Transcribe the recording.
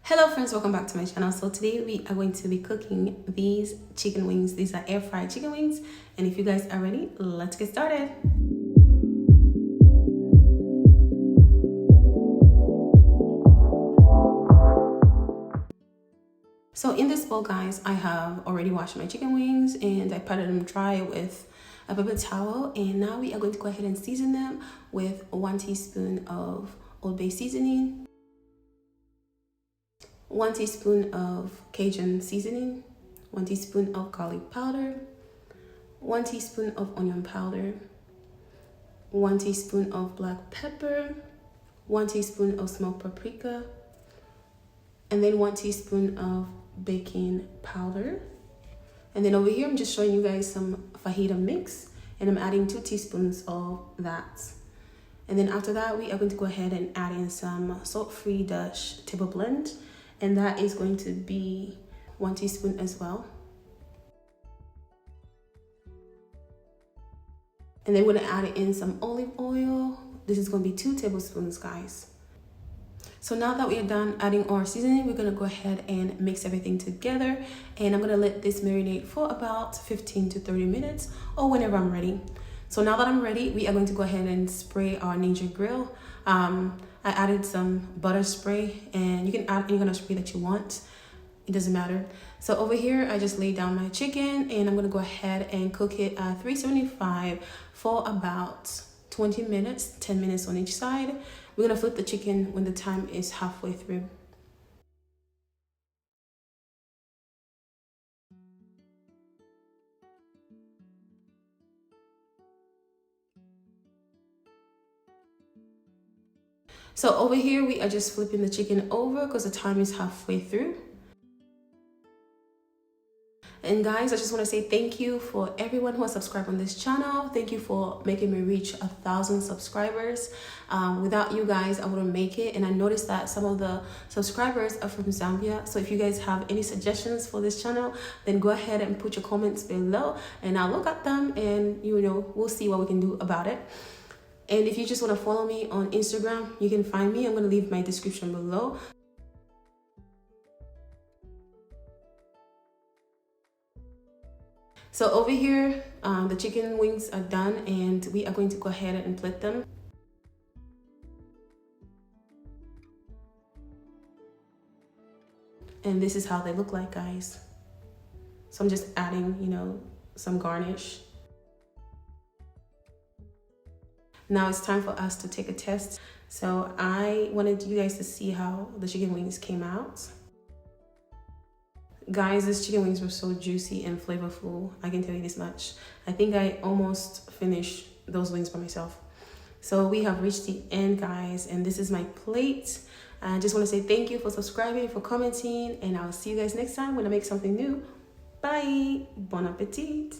Hello friends, welcome back to my channel. So today we are going to be cooking these chicken wings. These are air fried chicken wings, and if you guys are ready, let's get started. So in this bowl, guys, I have already washed my chicken wings and I patted them dry with a paper towel, and now we are going to go ahead and season them with 1 teaspoon of Old Bay seasoning, 1 teaspoon of Cajun seasoning, 1 teaspoon of garlic powder, 1 teaspoon of onion powder, 1 teaspoon of black pepper, 1 teaspoon of smoked paprika, and then 1 teaspoon of baking powder. And then over here, I'm just showing you guys some fajita mix, and I'm adding 2 teaspoons of that. And then after that, we are going to go ahead and add in some salt-free Dutch table blend, and that is going to be 1 teaspoon as well. And then we're gonna add in some olive oil. This is gonna be 2 tablespoons, guys. So now that we are done adding our seasoning, we're gonna go ahead and mix everything together, and I'm gonna let this marinate for about 15 to 30 minutes or whenever I'm ready. So now that I'm ready, we are going to go ahead and spray our Ninja grill. I added some butter spray, and you can add any kind of spray that you want. It doesn't matter. So over here, I just laid down my chicken, and I'm gonna go ahead and cook it at 375 for about 20 minutes, 10 minutes on each side. We're gonna flip the chicken when the time is halfway through. So over here, we are just flipping the chicken over because the time is halfway through. And guys, I just want to say thank you for everyone who has subscribed on this channel. Thank you for making me reach 1,000 subscribers. Without you guys, I wouldn't make it. And I noticed that some of the subscribers are from Zambia. So if you guys have any suggestions for this channel, then go ahead and put your comments below, and I'll look at them, and we'll see what we can do about it. And if you just want to follow me on Instagram, you can find me. I'm going to leave my description below. So over here, the chicken wings are done, and we are going to go ahead and plate them. And this is how they look like, guys. So I'm just adding, some garnish. Now it's time for us to take a test. So I wanted you guys to see how the chicken wings came out. Guys, these chicken wings were so juicy and flavorful. I can tell you this much. I think I almost finished those wings by myself. So we have reached the end, guys, and this is my plate. I just want to say thank you for subscribing, for commenting, and I'll see you guys next time when I make something new. Bye. Bon appetit.